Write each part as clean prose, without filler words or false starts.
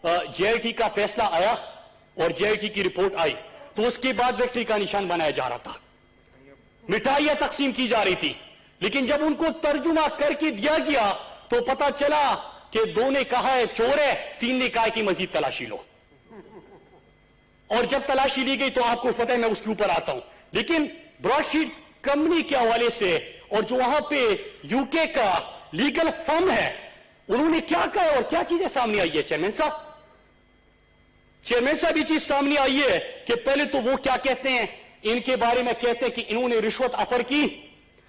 JIT का फैसला आया और JIT की रिपोर्ट आई, तो उसके बाद विक्ट्री का निशान बनाया जा रहा था, मिठाइयां तकसीम की जा रही थी। लेकिन जब उनको तर्जुमा करके दिया गया तो पता चला कि 2 ने कहा है चोर है, 3 ने कहा कि मजीद तलाशी लो। और जब तलाशी ली गई तो आपको पता है, मैं उसके ऊपर आता हूं। लेकिन ब्रॉडशीट कंपनी के हवाले से और जो वहां पे यूके का लीगल फर्म है, उन्होंने क्या कहा और क्या चीजें सामने आई है चेयरमैन साहब? चेयरमैन साहब ये चीज सामने आई है कि पहले तो वो क्या कहते हैं, इनके बारे में कहते हैं कि इन्होंने रिश्वत ऑफर की,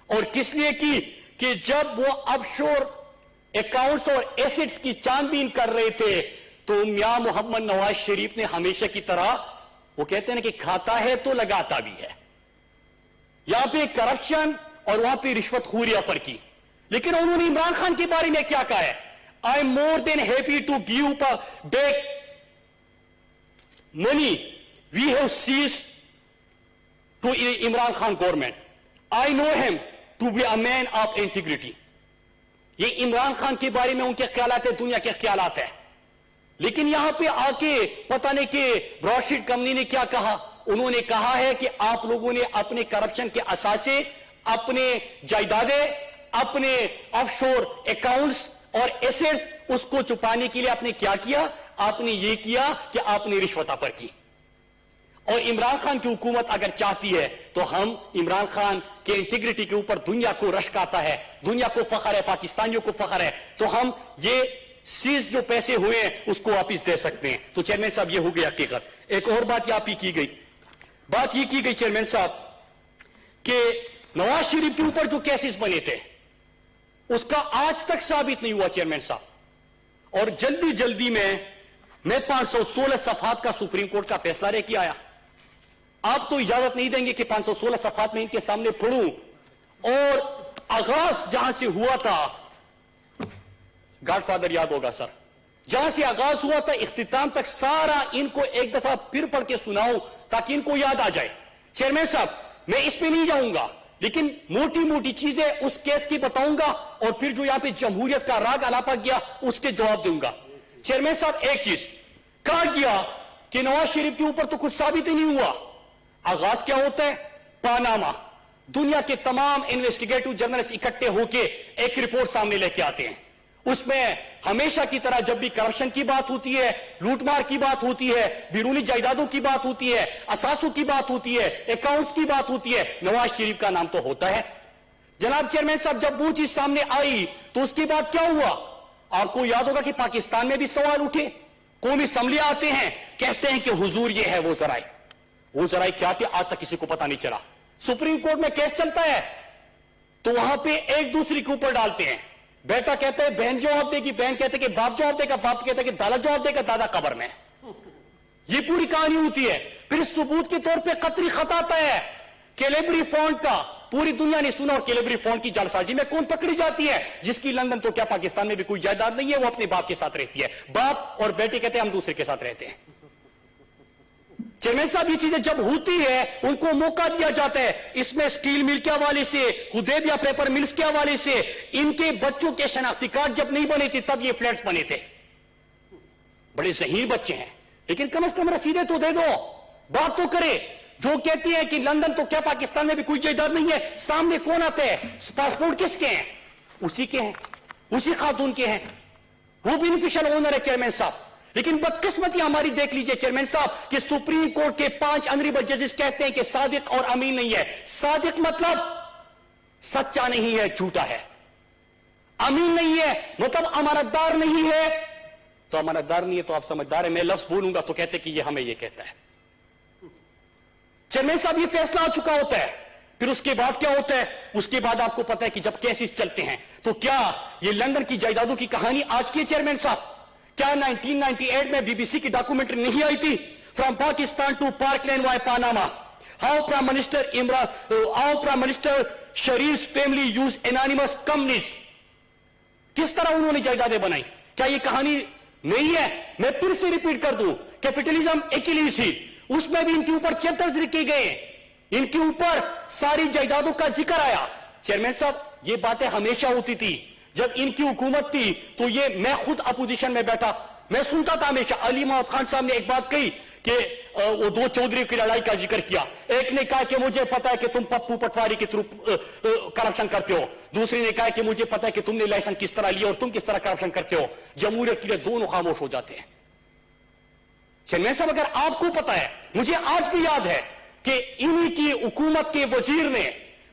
और किस लिए की कि जब वो ऑफशोर अकाउंट्स और एसेट्स की छानबीन कर रहे थे तो मियां मोहम्मद नवाज शरीफ ने हमेशा की तरह, वो कहते हैं कि खाता है तो लगाता भी है, यहां पे करप्शन और वहां पे रिश्वतखोरी ऑफर की। लेकिन उन्होंने इमरान खान के बारे में क्या कहा है? I am more than happy to give back money we have seized to Imran Khan government, I know him to be a man of integrity. ये इमरान खान के बारे में उनके ख्यालात है, दुनिया के ख्यालात है। लेकिन यहां पे आके पता नहीं कि ब्रॉडशीट कंपनी ने क्या कहा। उन्होंने कहा है कि आप लोगों ने अपने करप्शन के असासे, अपने जायदादें, अपने ऑफशोर अकाउंट्स और एसेट्स, उसको छुपाने के लिए आपने क्या किया? आपने ये किया कि आपने रिश्वत ऑफर की। और इमरान खान की हुकूमत अगर चाहती है तो हम इमरान खान के इंटीग्रिटी के ऊपर दुनिया को रश्क आता है, दुनिया को फख्र है, पाकिस्तानियों को फख्र है, तो हम ये सीज जो पैसे हुए हैं उसको वापिस दे सकते हैं। तो चेयरमैन साहब ये हो गई हकीकत। एक और बात यहां पे की गई, बात ये की गई चेयरमैन साहब कि नवाज शरीफ के ऊपर जो केसेस बने थे उसका आज तक साबित नहीं हुआ चेयरमैन साहब। और जल्दी जल्दी में मैं 516 सफात का सुप्रीम कोर्ट का फैसला लेके आया। आप तो इजाजत नहीं देंगे कि 516 सफात में इनके सामने पढ़ूं। और आगाज जहां से हुआ था, गॉडफादर याद होगा सर, जहां से आगाज हुआ था इख्तिताम तक सारा इनको एक दफा फिर पढ़ के सुनाऊं ताकि इनको याद आ जाए। चेयरमैन साहब मैं इस पे नहीं जाऊंगा, लेकिन मोटी मोटी चीजें उस केस की बताऊंगा और फिर जो यहां पे जमहूरियत का राग अलापा गया उसके जवाब दूंगा। चेयरमैन साहब एक चीज कहा गया कि नवाज शरीफ के ऊपर तो कुछ साबित ही नहीं हुआ। आगाज क्या होता है? पानामा। दुनिया के तमाम इन्वेस्टिगेटिव जर्नलिस्ट इकट्ठे होकर एक रिपोर्ट सामने लेके आते हैं। उसमें हमेशा की तरह जब भी करप्शन की बात होती है, लूटमार की बात होती है, बिरूनी जायदादों की बात होती है, असासों की बात होती है, अकाउंट्स की बात होती है, नवाज शरीफ का नाम तो होता है। जनाब चेयरमैन साहब जब वो चीज सामने आई तो उसके बाद क्या हुआ? आपको याद होगा कि पाकिस्तान में भी सवाल उठे, कौमी असम्बली आते हैं, कहते हैं कि हुजूर ये है वो जराए। वो जराए क्या थे आज तक किसी को पता नहीं चला। सुप्रीम कोर्ट में केस चलता है तो वहां पे एक दूसरे के ऊपर डालते हैं। बेटा कहता है बहन जवाब देगी, बहन कहते कि बाप जवाब देगा, बाप कहता है कि दादा जवाब देगा, दादा कब्र में। ये पूरी कहानी होती है। फिर सबूत के तौर पे कतरी खत आता है कैलेबरी फॉन्ट का, पूरी दुनिया ने सुना। और कैलेबरी फॉन्ट की जालसाजी में कौन पकड़ी जाती है? जिसकी लंदन तो क्या पाकिस्तान में भी कोई जायदाद नहीं है, वो अपने बाप के साथ रहती है। बाप और बेटे कहते हैं हम दूसरे के साथ रहते हैं। चेयरमैन साहब ये चीजें जब होती है उनको मौका दिया जाता है। इसमें स्टील मिल के हवाले से, हुदैबिया पेपर मिल्स के हवाले से, इनके बच्चों के शनाख्ती कार्ड जब नहीं बने थे तब ये फ्लैट्स बने थे। बड़े ज़हीन बच्चे हैं, लेकिन कम से कम रसीदें तो दे दो, बात तो करे। जो कहती है कि लंदन तो क्या पाकिस्तान में भी कोई जायदाद नहीं है, सामने कौन आता है? पासपोर्ट किसके हैं? उसी के हैं, उसी खातून के हैं, वो बेनिफिशियल ओनर है चेयरमैन साहब। लेकिन बदकिस्मती हमारी देख लीजिए चेयरमैन साहब कि सुप्रीम कोर्ट के 5 ऑनरेबल जजेस कहते हैं कि सादिक और अमीन नहीं है। सादिक मतलब सच्चा नहीं है, झूठा है। अमीन नहीं है मतलब अमानतदार नहीं है। तो अमानतदार नहीं है तो आप समझदार है, मैं लफ्ज बोलूंगा तो कहते कि ये हमें ये कहता है। चेयरमैन साहब ये फैसला आ चुका होता है। फिर उसके बाद क्या होता है? उसके बाद आपको पता है कि जब केसेस चलते हैं तो क्या ये लंदन की जायदादों की कहानी आज की है चेयरमैन साहब? क्या 1998 में बीबीसी की डॉक्यूमेंट्री नहीं आई थी, from Pakistan to parkland via Panama, how prime minister Sharif family use anonymous companies? किस तरह उन्होंने जायदादें बनाई? क्या ये कहानी नहीं है? मैं फिर से रिपीट कर दूं, कैपिटलिज्म एकिलीस ही, उसमें भी इनके ऊपर चैप्टर्स लिखे गए, इनके ऊपर सारी जायदादों का जिक्र आया। चेयरमैन साहब ये बातें हमेशा होती थी। जब इनकी हुकूमत थी तो ये मैं खुद अपोजिशन में बैठा, मैं सुनता था हमेशा, अली मोहम्मद खान साहब ने एक बात कही कि वो दो चौधरी की लड़ाई का जिक्र किया। एक ने कहा कि मुझे पता है कि तुम पप्पू पटवारी के थ्रू करप्शन करते हो, दूसरे ने कहा कि मुझे पता है कि तुमने लाइसेंस किस तरह लिया और तुम किस तरह करप्शन करते हो। जमहूरियत के लिए दोनों खामोश हो जाते हैं। चेयरमैन साहब, अगर आपको पता है, मुझे आज भी याद है कि इन्हीं की हुकूमत के वजीर ने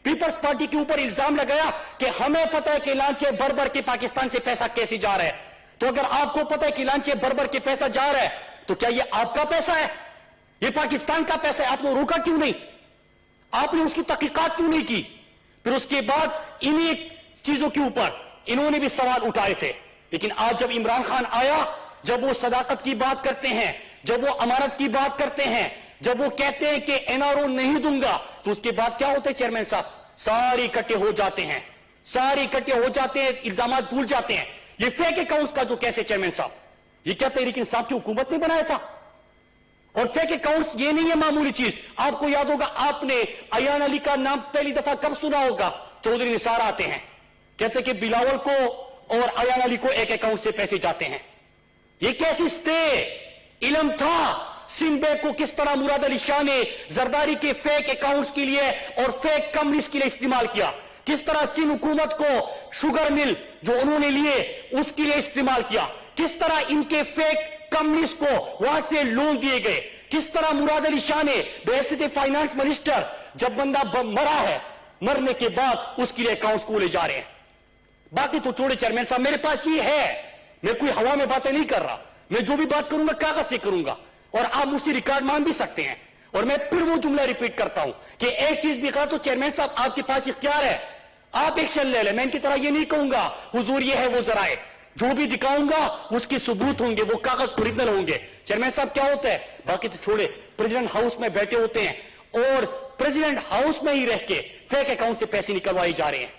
पीपल्स पार्टी के ऊपर इल्जाम लगाया कि हमें पता है कि लांचे भर भर के पाकिस्तान से पैसा कैसे जा रहा है। तो अगर आपको पता है कि लांचे भर भर के पैसा जा रहा है, तो क्या ये आपका पैसा है? ये पाकिस्तान का पैसा है। आपने रोका क्यों नहीं? आपने उसकी तहकीकात क्यों नहीं की? फिर उसके बाद इन्हीं चीजों के ऊपर इन्होंने भी सवाल उठाए थे। लेकिन आज जब इमरान खान आया, जब वो सदाकत की बात करते हैं, जब वो अमानत की बात करते हैं, जब वो कहते हैं कि एनआरओ नहीं दूंगा, तो उसके बाद क्या होता है चेयरमैन साहब? सारे इकट्ठे हो जाते हैं, सारे इकट्ठे हो जाते हैं, इल्जाम भूल जाते हैं। ये फेक अकाउंट्स का जो कैसे चेयरमैन साहब, ये क्या तहरीक इंसाफ की हुकूमत ने बनाया था? और फेक अकाउंट्स ये नहीं है मामूली चीज। आपको याद होगा, आपने अयान अली का नाम पहली दफा कब सुना होगा? चौधरी निसार आते हैं, कहते कि बिलावल को और अयान अली को एक अकाउंट से पैसे जाते हैं। ये कैसी स्टे इल्म था सिंबे को किस तरह मुराद अली शाह ने जरदारी के फेक अकाउंट्स के लिए और फेक कंपनीज के लिए इस्तेमाल किया। किस तरह सिंध हुकूमत को शुगर मिल जो उन्होंने लिए उसके लिए इस्तेमाल किया। किस तरह इनके फेक कंपनीज को वहां से लोन दिए गए। किस तरह मुराद अली शाह ने बेहसियत फाइनेंस मिनिस्टर, जब बंदा मरा है, मरने के बाद उसके लिए अकाउंट्स खोले जा रहे हैं। बाकी तो छोड़े चेयरमैन साहब, मेरे पास ये है, मैं कोई हवा में बातें नहीं कर रहा। मैं जो भी बात करूंगा कागज से करूंगा, और आप मुझसे रिकॉर्ड मान भी सकते हैं। और मैं फिर वो जुमला रिपीट करता हूं कि एक चीज भी कहा तो चेयरमैन साहब आपके पास इख्तियार है, आप एक्शन ले लें। मैं इनकी तरह ये नहीं कहूंगा हुजूर ये है वो जराए, जो भी दिखाऊंगा उसके सबूत होंगे, वो कागज ओरिजिनल होंगे। चेयरमैन साहब क्या होता है, बाकी तो छोड़े, प्रेसिडेंट हाउस में बैठे होते हैं और प्रेसिडेंट हाउस में ही रह के फेक अकाउंट से पैसे निकलवाए जा रहे हैं।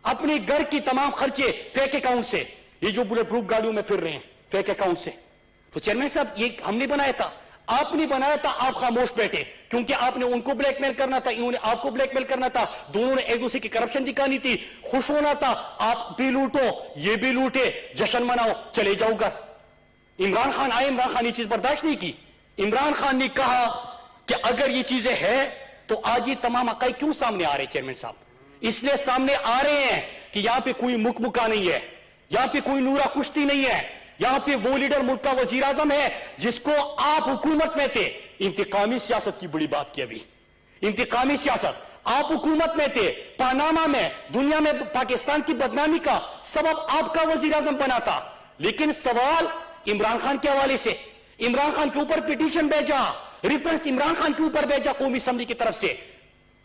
अपने घर की तमाम खर्चे फेक अकाउंट से, ये जो बुलेट प्रूफ गाड़ियों में फिर रहे हैं फेक अकाउंट से। तो चेयरमैन साहब ये हमने बनाया था, आपने बनाया था, आप खामोश बैठे क्योंकि आपने उनको ब्लैकमेल करना था, इन्होंने आपको ब्लैकमेल करना था, दोनों ने एक दूसरे की करप्शन दिखानी थी, खुश होना था, आप भी लूटो ये भी लूटे, जश्न मनाओ, चले जाऊंगा। इमरान खान आए, इमरान खान ये चीज बर्दाश्त नहीं की। इमरान खान ने कहा कि अगर ये चीजें हैं तो आज ये तमाम हक़ाइक़ क्यों सामने आ रहे हैं चेयरमैन साहब? इसलिए सामने आ रहे हैं कि यहां पे कोई मुकमुका नहीं है, यहां पे कोई नूरा कुश्ती नहीं है, यहां पे वो लीडर मुल्क का वजीर आजम है जिसको आप हुकूमत में थे। इंतकामी सियासत की बड़ी बात की अभी, इंतकामी सियासत, आप हुकूमत में थे, पानामा में दुनिया में पाकिस्तान की बदनामी का सबब आपका वजीर आजम बना था। लेकिन सवाल इमरान खान के हवाले से, इमरान खान के ऊपर पिटीशन भेजा, रेफरेंस इमरान खान के ऊपर भेजा कौमी असम्बली की तरफ से,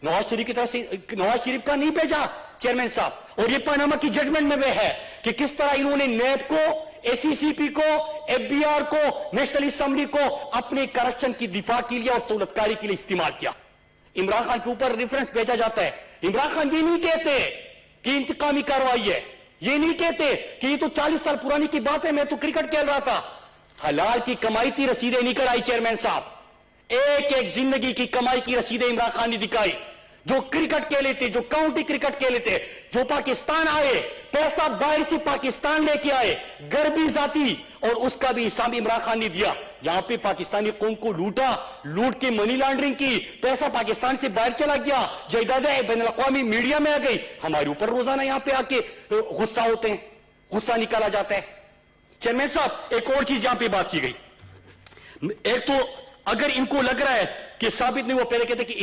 नवाज शरीफ की तरफ से नवाज शरीफ का नहीं भेजा चेयरमैन साहब। और ये पानामा की जजमेंट में वे है कि किस तरह इन्होंने नैब को, एसीसीपी को, एफबीआर को, नेशनल असेंबली को अपने करप्शन की दिफा के लिए और सहूलतकारी के लिए इस्तेमाल किया। इमरान खान के ऊपर रेफरेंस भेजा जाता है। इमरान खान ये नहीं कहते कि इंतकामी कार्रवाई है, ये नहीं कहते कि ये तो 40 साल पुरानी की बात है, मैं तो क्रिकेट खेल रहा था। हलाल की कमाई की रसीदें निकल आई चेयरमैन साहब, एक एक जिंदगी की कमाई की रसीदें इमरान खान ने दिखाई। जो क्रिकेट खेले थे, जो काउंटी क्रिकेट खेले थे, जो पाकिस्तान आए, पैसा बाहर से पाकिस्तान लेके आए, घर भी जाती, और उसका भी हिसाब इमरान खान ने दिया। यहां पे पाकिस्तानी कौम को लूटा, लूट के मनी लॉन्ड्रिंग की, पैसा पाकिस्तान से बाहर चला गया, जायदादें बैनुल अक़वामी मीडिया में आ गई। हमारे ऊपर रोजाना यहां पे आके गुस्सा होते हैं, गुस्सा निकाला जाता है। चेयरमैन साहब एक और चीज यहां पे बात की गई, एक तो अगर इनको लग रहा है कि साबित नहीं, वो पहले कहते कि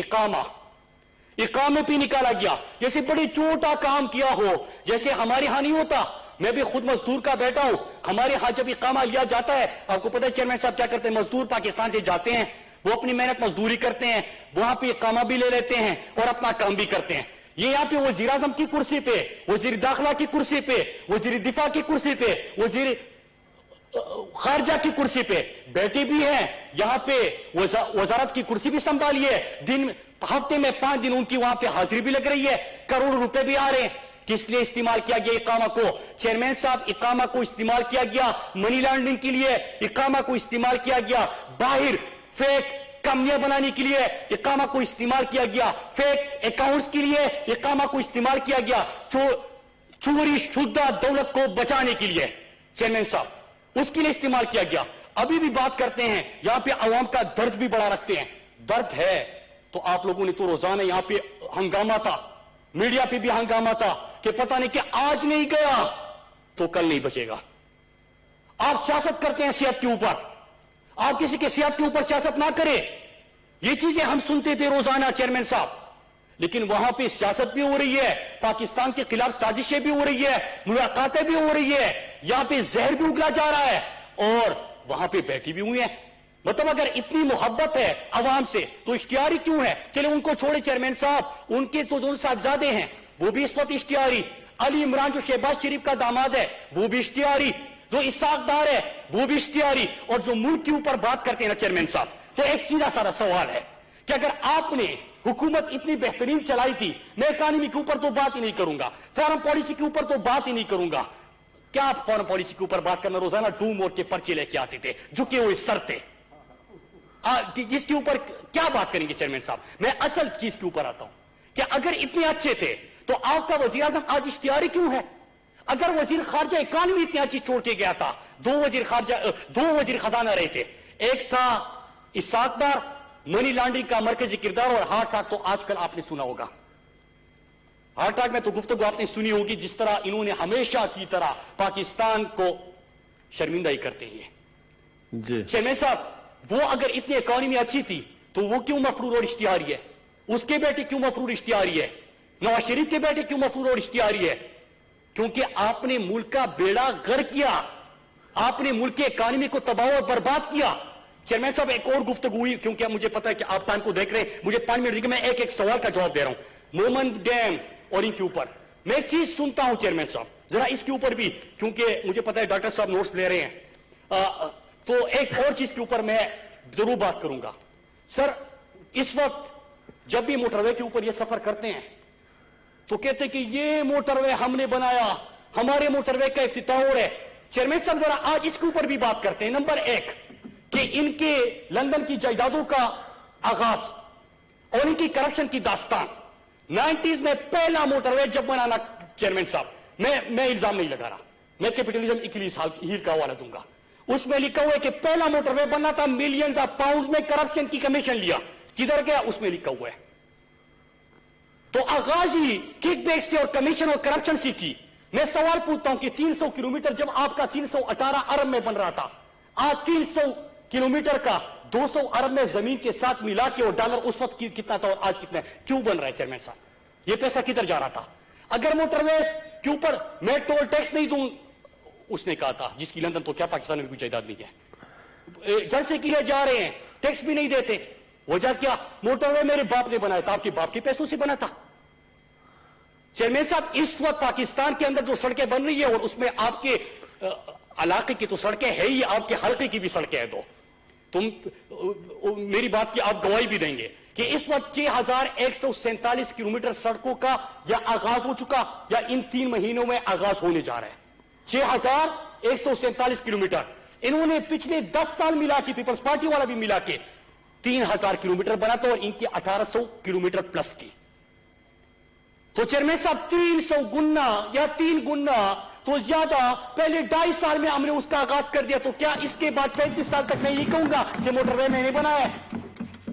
इकामे पे निकाला गया, जैसे बड़ी छोटा काम किया हो, जैसे हमारे यहां नहीं होता। मैं भी खुद मजदूर का बेटा हूं, हमारे यहां जब इकामा लिया जाता है, आपको पता है चेयरमैन साहब क्या करते हैं, मजदूर पाकिस्तान से जाते हैं, वो अपनी मेहनत मजदूरी करते हैं, वहां पे इकामा भी ले लेते हैं और अपना काम भी करते हैं। ये यहां पे वजीर आजम की कुर्सी पे, वजीर दाखिला की कुर्सी पे, वजीर दिफा की कुर्सी पे, वजीर खारजा की कुर्सी पे बैठे भी हैं, यहां पे वजारत की कुर्सी भी संभाली है, दिन हफ्ते में 5 दिन उनकी वहां पे हाजिरी भी लग रही है, करोड़ों रुपए भी आ रहे हैं। किस लिए इस्तेमाल किया गया इकामा को चेयरमैन साहब? इकामा को इस्तेमाल किया गया मनी लॉन्ड्रिंग के लिए, इकामा को इस्तेमाल किया गया बाहर फेक कंपनियां बनाने के लिए, इकामा को इस्तेमाल किया गया फेक अकाउंट्स के लिए, इकामा को इस्तेमाल किया गया चोरी शुदा दौलत को बचाने के लिए। चेयरमैन साहब اس کے لیے استعمال کیا گیا. ابھی بھی بات کرتے ہیں یہاں پہ عوام کا درد بھی بڑا رکھتے ہیں. درد ہے تو آپ لوگوں نے تو روزانہ یہاں پہ ہنگامہ تھا, میڈیا پہ بھی ہنگامہ تھا کہ پتہ نہیں کہ آج نہیں گیا تو کل نہیں بچے گا. آپ سیاست کرتے ہیں صحت کے اوپر, آپ کسی کے صحت کے اوپر سیاست نہ کریں. یہ چیزیں ہم سنتے تھے روزانہ چیئرمین صاحب, لیکن وہاں پہ سیاست بھی ہو رہی ہے, پاکستان کے خلاف سازشیں بھی ہو رہی ہے, ملاقاتیں بھی ہو رہی ہے, یہاں پہ زہر بھی اگلا جا رہا ہے, اور وہاں پہ بیٹھی بھی ہوئی ہیں. مطلب اگر اتنی محبت ہے عوام سے تو اشتہاری کیوں ہے؟ چلے ان کو چھوڑے چیئرمین صاحب, ان کے تو جو صاحبزادے ہیں وہ بھی اس وقت اشتہاری, علی عمران جو شہباز شریف کا داماد ہے وہ بھی اشتہاری, جو اسحاق ڈار ہے وہ بھی اشتہاری, اور جو ملک کے اوپر بات کرتے ہیں نا چیئرمین صاحب, تو ایک سیدھا سارا سوال ہے کہ اگر آپ نے حکومت اتنی بہترین چلائی تھی, میں اکانومی کے اوپر تو بات ہی نہیں کروں گا, فارن پالیسی کے اوپر تو بات ہی نہیں کروں گا, کیا آپ فارن پالیسی کے اوپر بات کرنا روزانہ ڈوم موڈ کے پرچے لے کے آتے تھے جھکے ہوئے سر تھے, جس کے اوپر کیا بات کریں گے چیئرمین صاحب؟ میں اصل چیز کے اوپر آتا ہوں کہ اگر اتنے اچھے تھے تو آپ کا وزیر اعظم آج اشتہاری کیوں ہے؟ اگر وزیر خارجہ اکانومی اتنی اچھی چھوڑ کے گیا تھا, دو وزیر خزانہ رہے تھے, ایک تھا اسحاق ڈار, منی لانڈرنگ کا مرکزی کردار, اور ہارٹ اٹیک تو آج کل آپ نے سنا ہوگا. ہارٹ اٹیک میں تو گفتگو آپ نے سنی ہوگی, جس طرح انہوں نے ہمیشہ کی طرح پاکستان کو شرمندہ ہی کرتے ہیں. جی چیئرمین صاحب, وہ اگر اتنی اکانومی اچھی تھی تو وہ کیوں مفرور اور اشتہاری ہے؟ اس کے بیٹے کیوں مفرور اشتہاری ہے؟ نواز شریف کے بیٹے کیوں مفرور اور اشتہاری ہے؟ کیونکہ آپ نے ملک کا بیڑا غرق کیا, آپ نے ملک کے اکانومی کو تباہ و برباد کیا. چیئرمین صاحب ایک اور گفتگو ہوئی, کیونکہ مجھے پتا ہے کہ آپ ٹائم کو دیکھ رہے ہیں, مجھے 5 منٹ دیکھیں, میں ایک سوال کا جواب دے رہا ہوں. مومن ڈیم اور ان کے اوپر میں ایک چیز سنتا ہوں چیئرمین صاحب, ذرا اس کے اوپر بھی, کیونکہ مجھے پتا ہے ڈاکٹر صاحب نوٹس لے رہے ہیں, تو ایک اور چیز کے اوپر میں ضرور بات کروں گا. سر, اس وقت جب بھی موٹر وے کے اوپر یہ سفر کرتے ہیں تو کہتے کہ یہ موٹر وے ہم نے بنایا, ہمارے موٹر وے کا افتتاح ہو رہا ہے. چیئرمین صاحب ذرا آج اس کے اوپر بھی بات کرتے ہیں. نمبر 1 کہ ان کے لندن کی جائیدادوں کا آغاز اور ان کی کرپشن کی داستان. 90s میں پہلا موٹر وے جب بنانا, چیئرمین صاحب میں الزام نہیں لگا رہا, میں کیپٹلزم اکلیس ہیر کا حوالہ دوں گا, اس میں لکھا ہوا ہے کہ پہلا موٹر وے بننا تھا, ملینز آف پاؤنڈز میں کرپشن کی کمیشن لیا, کدھر گیا اس میں لکھا ہوا ہے. تو آغاز ہی کک بیک سے اور کمیشن اور کرپشن سے کی. میں سوال پوچھتا ہوں کہ 300 کلومیٹر جب آپ کا 318 ارب میں بن رہا تھا, آج 300 کلومیٹر کا 200 ارب میں زمین کے ساتھ ملا کے, اور ڈالر اس وقت کتنا تھا اور آج کتنا ہے, کیوں بن رہا ہے چیئرمین صاحب؟ یہ پیسہ کدھر جا رہا تھا؟ اگر موٹر ویز کے اوپر میں ٹول ٹیکس نہیں دوں, اس نے کہا تھا, جس کی لندن تو کیا پاکستان میں کوئی جائیداد نہیں ہے, جلسے کیے جا رہے ہیں, ٹیکس بھی نہیں دیتے, وجہ کیا؟ موٹر وے میرے باپ نے بنایا تھا, آپ کے باپ کے پیسوں سے بنا تھا. چیئرمین صاحب, اس وقت پاکستان کے اندر جو سڑکیں بن رہی ہے, اور اس میں آپ کے علاقے کی تو سڑکیں ہے ہی, آپ کے حلقے کی بھی سڑکیں ہیں, تم میری بات کی آپ گواہی بھی دیں گے کہ اس وقت 6147 کلومیٹر سڑکوں کا یا آغاز ہو چکا یا ان 3 مہینوں میں آغاز ہونے جا رہا ہے. 6147 کلومیٹر انہوں نے پچھلے 10 سال ملا کے, پیپلز پارٹی والا بھی ملا کے 3000 کلومیٹر بنا تھا, اور ان کی 1800 کلومیٹر پلس کی. تو چیئرمین صاحب 300 گنا یا 3 گنا تو زیادہ, پہلے 2.5 سال میں ہم نے اس کا آغاز کر دیا, تو کیا اس کے بعد 35 سال تک میں یہ کہوں گا کہ موٹر وے میں نے بنایا ہے؟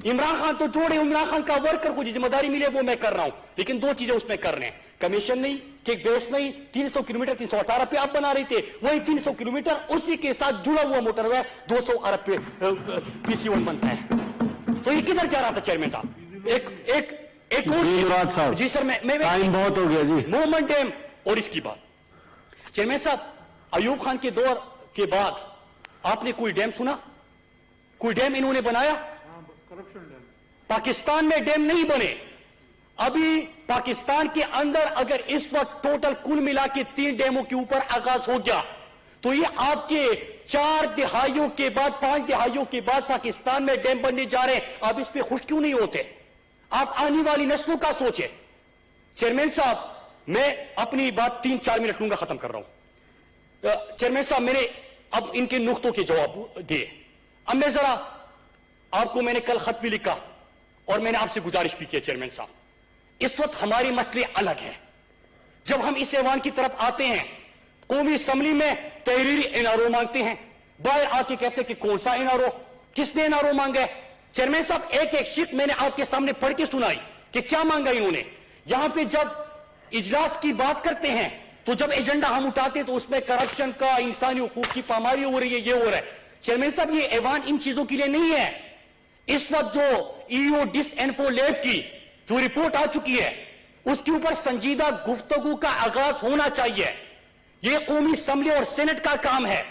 عمران خان تو جوڑے, عمران خان کا ورکر کو ذمہ داری ملے وہ میں کر رہا ہوں, لیکن 2 چیزیں اس میں کر رہے ہیں, کمیشن نہیں, کیک بیس نہیں. 300 کلومیٹر 318 پہ آپ بنا رہے تھے, وہی 300 کلومیٹر اسی کے ساتھ جڑا ہوا موٹر وے 200 ارب پہ PC1 بنتا ہے. تو یہ کدھر جا رہا تھا چیئرمین صاحب؟ ایک اور جی سر, میں ٹائم بہت ہو گیا جی. مومن ڈیم اور اس کی بات, چیئرمین صاحب ایوب خان کے دور کے بعد آپ نے کوئی ڈیم سنا؟ کوئی ڈیم انہوں نے بنایا؟ پاکستان میں ڈیم نہیں بنے. ابھی پاکستان کے اندر اگر اس وقت ٹوٹل کل ملا کے 3 ڈیموں کے اوپر آغاز ہو گیا تو یہ آپ کے 4 دہائیوں کے بعد 5 دہائیوں کے بعد پاکستان میں ڈیم بننے جا رہے ہیں. آپ اس پہ خوش کیوں نہیں ہوتے؟ آپ آنے والی نسلوں کا سوچیں. چیئرمین صاحب میں اپنی بات 3-4 منٹ لوں گا, ختم کر رہا ہوں. چیئرمین صاحب میں نے اب ان کے نقطوں کے جواب دیے. اب میں ذرا آپ کو, میں نے کل خط بھی لکھا اور میں نے آپ سے گزارش بھی کی. چیئرمین صاحب اس وقت ہمارے مسئلے الگ ہیں. جب ہم اس ایوان کی طرف آتے ہیں, قومی اسمبلی میں تحریری NRO مانگتے ہیں, बाहर आके कहते कि कौन सा एनआरओ, किसने एनआरओ मांगा है? चेयरमैन साहब एक एक शीट मैंने आपके सामने पढ़ के सुनाई कि क्या मांगा इन्होंने। यहां पे जब इजलास की बात करते हैं तो जब एजेंडा हम उठाते हैं तो उसमें करप्शन का, इंसानी हुकूक की पामारी हो रही है, ये हो रहा है। चेयरमैन साहब ये ऐवान इन चीजों के लिए नहीं है। इस वक्त जो ईओ डिसइंफो लैब की जो रिपोर्ट आ चुकी है उसके ऊपर संजीदा गुफ्तगू का आगाज होना चाहिए। यह कौमी असम्बली और सेनेट का काम है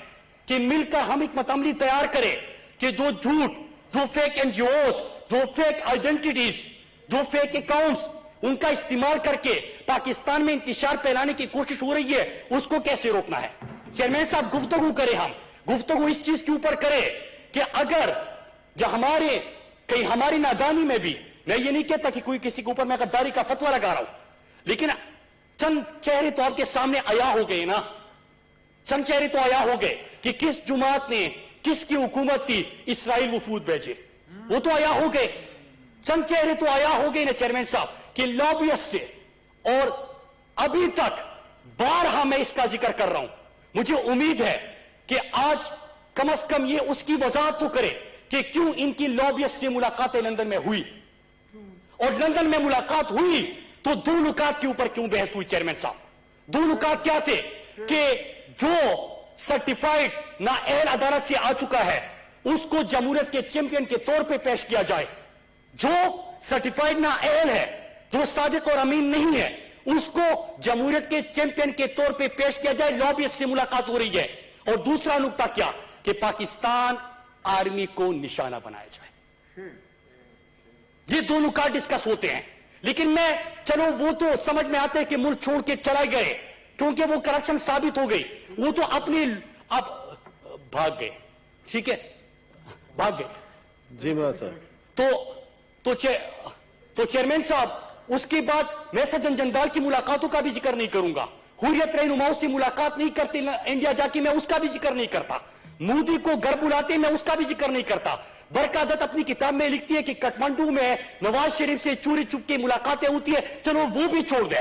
कि मिलकर हम एक मतअमली तैयार करें कि जो झूठ, जो फेक एनजीओज, जो फेक आइडेंटिटीज, जो फेक अकाउंट्स, उनका इस्तेमाल करके पाकिस्तान में इंतशार फैलाने की कोशिश हो रही है, उसको कैसे रोकना है। चेयरमैन साहब गुफ्तगू करें, हम गुफ्तगू इस चीज के ऊपर करें कि अगर जो हमारे कहीं हमारी नादानी में भी, मैं ये नहीं कहता कि कोई किसी के ऊपर मैं गद्दारी का फतवा लगा रहा हूं, लेकिन चंद चेहरे तो आपके सामने आया हो गए ना, चंद चेहरे तो आया हो गए कि किस जुमात ने, किसकी हुकूमत थी इसराइल वफूद भेजे, वो तो आया हो गए। चंद चेहरे तो आया हो गए ना चेयरमैन साहब कि लॉबियस्ट से, और अभी तक बारहा मैं इसका जिक्र कर रहा हूं। मुझे उम्मीद है कि आज कम से कम ये उसकी वजाहत तो करे कि क्यों इनकी लॉबियस्ट से मुलाकातें लंदन में हुई, और लंदन में मुलाकात हुई तो दो नुकात के ऊपर क्यों बहस हुई। चेयरमैन साहब दो नुकात क्या थे कि जो सर्टिफाइड नाअहल अदालत से आ चुका है उसको जमहूरियत के चैंपियन के तौर पे पेश किया जाए, जो सर्टिफाइड नाअहल है, जो सादिक और अमीन नहीं है, उसको जमहूरियत के चैंपियन के तौर पे पेश किया जाए। लॉबियस्ट से मुलाकात हो रही है। और दूसरा नुकता क्या कि पाकिस्तान आर्मी को निशाना बनाया जाए। ये दो नुकात डिस्कस होते हैं, लेकिन मैं चलो वो तो समझ में आते हैं कि मुल्क छोड़ के चला गए क्योंकि वो करप्शन साबित हो गई, वो तो अपनी अब भाग गए, ठीक है, भाग गए जी सर। तो चेयरमैन साहब उसके बाद मैं सज्जन जंदाल की मुलाकातों का भी जिक्र नहीं करूंगा, हुर्रियत रहनुमाओं से मुलाकात नहीं करते इंडिया जाके, मैं उसका भी जिक्र नहीं करता, मोदी को घर बुलाते मैं उसका भी जिक्र नहीं करता। बरकादत अपनी किताब में लिखती है कि काठमांडू में नवाज शरीफ से चोरी चुपके मुलाकातें होती है, चलो वो भी छोड़ दे।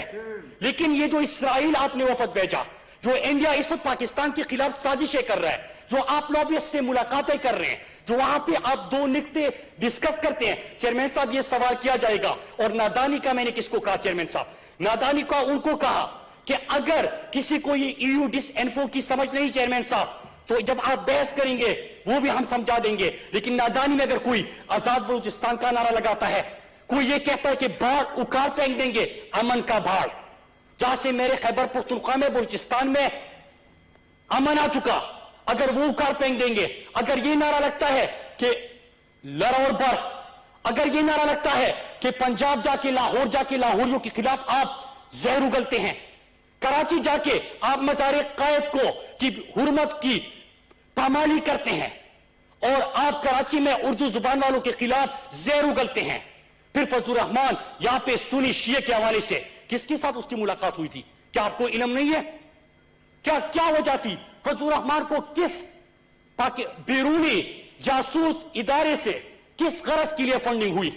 लेकिन ये जो इसराइल आपने वफद भेजा, जो इंडिया इस वक्त पाकिस्तान के खिलाफ साजिशें कर रहा है, जो आप लॉबियस्ट से मुलाकातें कर रहे हैं, जो वहां पे आप दो निकते डिस्कस करते हैं, चेयरमैन साहब ये सवाल किया जाएगा। और नादानी का मैंने किसको कहा चेयरमैन साहब, नादानी का उनको कहा कि अगर किसी को ये ईयू डिसइंफो की समझ नहीं चेयरमैन साहब, तो जब आप बहस करेंगे वो भी हम समझा देंगे। लेकिन नादानी में अगर कोई आजाद बलूचिस्तान का नारा लगाता है, कोई ये कहता है कि बाढ़ उखाड़ फेंक देंगे, अमन का बाढ़, जहां से मेरे खैबर पख्तूनख्वा में बलूचिस्तान में अमन आ चुका, अगर वो उखाड़ फेंक देंगे, अगर ये नारा लगता है कि लड़ और बढ़, अगर ये नारा लगता है कि पंजाब जाके लाहौर जाके लाहौरियों के खिलाफ आप जहर उगलते हैं, कराची जाके आप मज़ार कायद को की हुर्मत की पामाली करते हैं, और आप कराची में उर्दू जुबान वालों के खिलाफ जहर उगलते हैं, फिर फजलुर रहमान यहां पे सुन्नी शिये के हवाले से किसके साथ उसकी मुलाकात हुई थी? क्या आपको इल्म नहीं है? क्या वजह थी? फजलुर रहमान को किस बैरूनी जासूस इदारे से किस गरज के लिए फंडिंग हुई?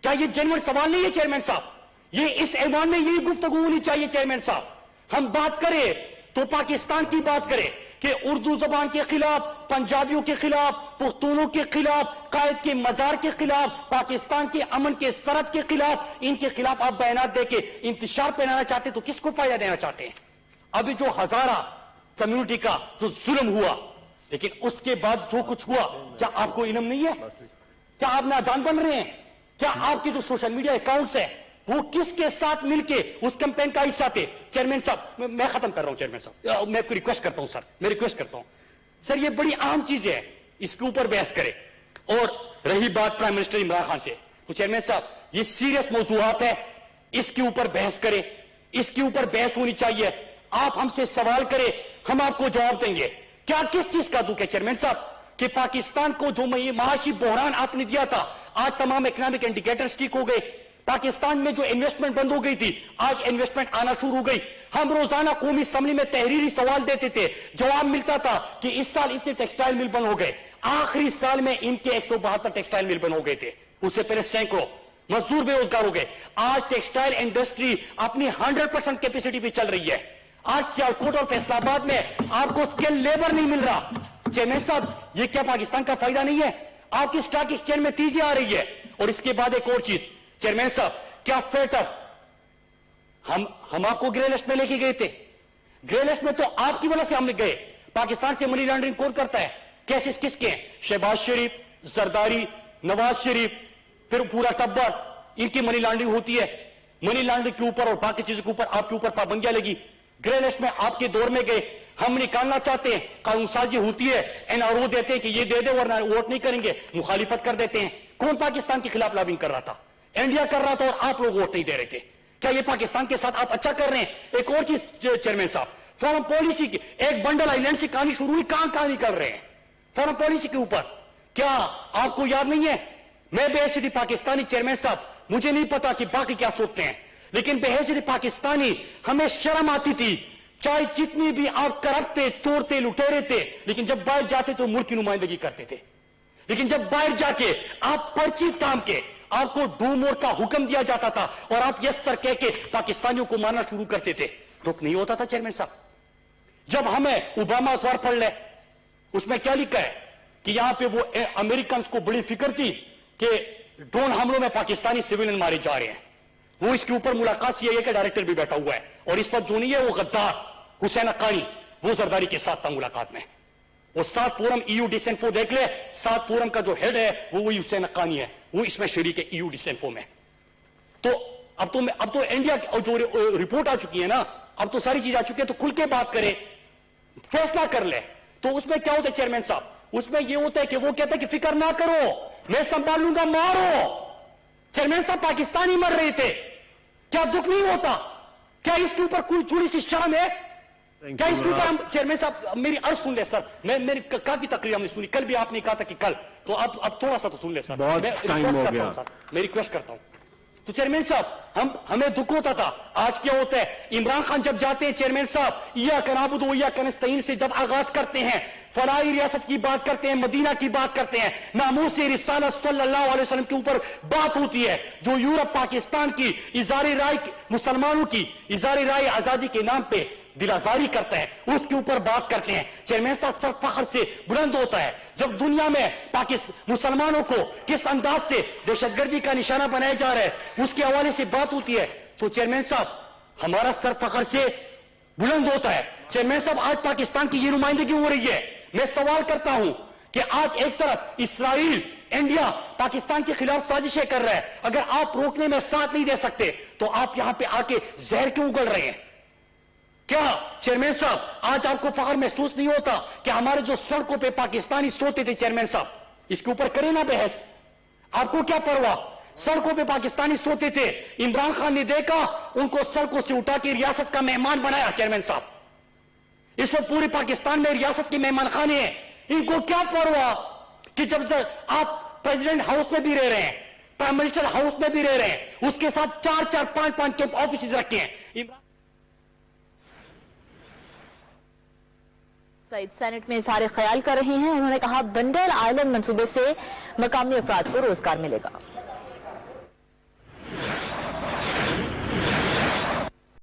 क्या ये जेन्युइन सवाल नहीं है चेयरमैन साहब? ये इस ऐवान में यही गुफ्तगू होनी चाहिए चेयरमैन साहब। हम बात करें तो पाकिस्तान की बात करें कि उर्दू जबान के खिलाफ, पंजाबियों के खिलाफ, पुख्तूनों के खिलाफ, कायद के मजार के खिलाफ, पाकिस्तान के अमन के सरहद के खिलाफ, इनके खिलाफ आप बयानात देके इंतशार पहनाना चाहते तो किसको फायदा देना चाहते हैं? अभी जो हजारा कम्युनिटी का जो जुल्म हुआ, लेकिन उसके बाद जो कुछ हुआ, क्या आपको इल्म नहीं है? क्या आप नादान बन रहे हैं? क्या आपके जो सोशल मीडिया अकाउंट्स है वो किसके साथ मिलके उस कैंपेन का हिस्सा थे? चेयरमैन साहब मैं खत्म कर रहा हूं चेयरमैन साहब, मैं रिक्वेस्ट करता हूं सर, मैं रिक्वेस्ट करता हूं सर, ये बड़ी अहम चीजें हैं, इसके ऊपर बहस करें। और रही बात प्राइम मिनिस्टर इमरान खान से, तो चेयरमैन साहब ये सीरियस मौजूआत है, इसके ऊपर बहस करें, इसके ऊपर बहस होनी चाहिए। आप हमसे सवाल करें, हम आपको जवाब देंगे। क्या किस चीज का दुख है चेयरमैन साहब कि पाकिस्तान को जो माशी बहरान आपने दिया था, आज तमाम इकोनॉमिक इंडिकेटर्स ठीक हो गए, पाकिस्तान में जो इन्वेस्टमेंट बंद हो गई थी आज इन्वेस्टमेंट आना शुरू हो गई। हम रोजाना कौमी असम्बली में तहरीरी सवाल देते थे, जवाब मिलता था कि इस साल इतने टेक्सटाइल मिल बंद हो गए, आखिरी साल में इनके 172 टेक्सटाइल मिल बंद हो गए थे, उससे पहले सैकड़ों मजदूर बेरोजगार हो गए। आज टेक्सटाइल इंडस्ट्री अपनी 100% कैपेसिटी पे चल रही है। आज सियालकोट और फैसलाबाद में आपको स्किल लेबर नहीं मिल रहा, چیئرمین صاحب یہ کیا پاکستان کا فائدہ نہیں ہے؟ آپ کی اسٹاک ایکسچینج میں تیزی آ رہی ہے. اور اس کے بعد ایک اور چیز چیئرمین صاحب, کیا فیٹر ہم آپ کو گرے لسٹ میں لے کے گئے تھے؟ گرے لسٹ میں تو آپ کی وجہ سے ہم گئے. پاکستان سے منی لانڈرنگ کون کرتا ہے؟ کیسز کس کے ہیں؟ شہباز شریف, زرداری, نواز شریف, پھر پورا ٹبر, ان کی منی لانڈرنگ ہوتی ہے. منی لانڈرنگ کے اوپر اور باقی چیزوں کے اوپر آپ کے اوپر پابندیاں لگی. گرے لسٹ میں آپ کے دور میں گئے, ہم نکالنا چاہتے ہیں, قانون سازی ہوتی ہے, NRO دیتے ہیں کہ یہ دے دے ورنہ ووٹ نہیں کریں گے, مخالفت کر دیتے ہیں. کون پاکستان کے خلاف لابنگ کر رہا تھا؟ انڈیا کر رہا تھا اور آپ لوگ ووٹ نہیں دے رہے تھے. کیا یہ پاکستان کے ساتھ آپ اچھا کر رہے ہیں؟ ایک اور چیز چیئرمین صاحب, فارن پالیسی کی ایک بنڈل آئیلینڈ سے کہانی شروع ہوئی, کہاں نکل رہے ہیں فارن پالیسی کے اوپر؟ کیا آپ کو یاد نہیں ہے؟ میں بے حیثیت پاکستانی چیئرمین صاحب, مجھے نہیں پتا کہ باقی کیا سوچتے ہیں, لیکن بے حیثیت پاکستانی ہمیں شرم آتی تھی. چاہے جتنی بھی آپ کرپٹے, چورتے, لٹیرے تھے, لیکن جب باہر جاتے تو ملک کی نمائندگی کرتے تھے. لیکن جب باہر جا کے آپ پرچی تام کے آپ کو ڈومور کا حکم دیا جاتا تھا اور آپ یس سر کہہ کے پاکستانیوں کو مارنا شروع کرتے تھے, دکھ نہیں ہوتا تھا چیئرمین صاحب؟ جب ہمیں اوباما سوار پڑھ لے, اس میں کیا لکھا ہے کہ یہاں پہ وہ امریکنز کو بڑی فکر تھی کہ ڈرون حملوں میں پاکستانی سیویلین مارے جا رہے ہیں. وہ اس کے اوپر ملاقات CIA کا ڈائریکٹر بھی بیٹھا ہوا ہے, اور اس وقت جو نہیں ہے وہ غدار حسین حقانی, وہ زرداری کے ساتھ تھا ملاقات میں. وہ 7 فورم EU ڈسینفو دیکھ لے, 7 فورم کا جو ہیڈ ہے وہ وہی حسین حقانی ہے, وہ اس میں شریک ہے EU ڈسینفو میں. تو اب تو انڈیا جو رپورٹ آ چکی ہے نا, اب تو ساری چیز آ چکی ہے, تو کھل کے بات کرے, فیصلہ کر لے. تو اس میں کیا ہوتا ہے چیئرمین صاحب؟ اس میں یہ ہوتا ہے کہ وہ کہتا ہے کہ فکر نہ کرو, میں سنبھال لوں گا, مارو. چیئرمین صاحب پاکستانی مر رہے تھے, کیا دکھ نہیں ہوتا؟ کیا اس کے اوپر کوئی تھوڑی سی شرم ہے؟ کیا اس کے اوپر ہم چیئرمین صاحب میری عرض سن لے سر, میری کافی تقریر ہم نے سنی, کل بھی آپ نے کہا تھا کہ کل, تو اب تھوڑا سا تو سن لے سر, میں ریکویسٹ کرتا ہوں. تو چیئرمین صاحب ہمیں دکھ ہوتا تھا, آج کیا ہوتا ہے؟ عمران خان جب جاتے ہیں چیئرمین صاحب, ایاک نعبد و ایاک نستعین سے جب آغاز کرتے ہیں, فلاحی ریاست کی بات کرتے ہیں, مدینہ کی بات کرتے ہیں, ناموس رسالت صلی اللہ علیہ وسلم کے اوپر بات ہوتی ہے, جو یورپ پاکستان کی اظہار رائے, مسلمانوں کی اظہار رائے آزادی کے نام پہ دل آزاری کرتا ہے, اس کے اوپر بات کرتے ہیں. چیئرمین صاحب سر فخر سے بلند ہوتا ہے جب دنیا میں مسلمانوں کو کس انداز سے دہشت گردی کا نشانہ بنایا جا رہا ہے, اس کے حوالے سے بات ہوتی ہے, تو چیئرمین صاحب ہمارا سر فخر سے بلند ہوتا ہے. چیئرمین صاحب آج پاکستان کی یہ نمائندگی ہو رہی ہے. میں سوال کرتا ہوں کہ آج ایک طرف اسرائیل, انڈیا پاکستان کے خلاف سازشیں کر رہا ہے, اگر آپ روکنے میں ساتھ نہیں دے سکتے تو آپ یہاں پہ آ کے زہر کیوں اگل رہے ہیں؟ کیا چیئرمین صاحب آج آپ کو فخر محسوس نہیں ہوتا کہ ہمارے جو سڑکوں پہ پاکستانی سوتے تھے, چیئرمین صاحب اس کے اوپر کریں نا بحث, آپ کو کیا پرواہ؟ سڑکوں پہ پاکستانی سوتے تھے, عمران خان نے دیکھا, ان کو سڑکوں سے اٹھا کے ریاست کا مہمان بنایا. چیئرمین صاحب اس وقت پورے پاکستان میں ریاست کے مہمان خانے ہیں, ان کو کیا پرواہ کہ جب آپ پریزیڈنٹ ہاؤس میں بھی رہ رہے ہیں, پرائم منسٹر ہاؤس میں بھی رہ رہے ہیں, اس کے ساتھ 4-4, 5-5 کیمپ آفیسز رکھے ہیں. سعید سینٹ میں اظہار خیال کر رہے ہیں, انہوں نے کہا بنڈل آئلینڈ منصوبے سے مقامی افراد کو روزگار ملے گا.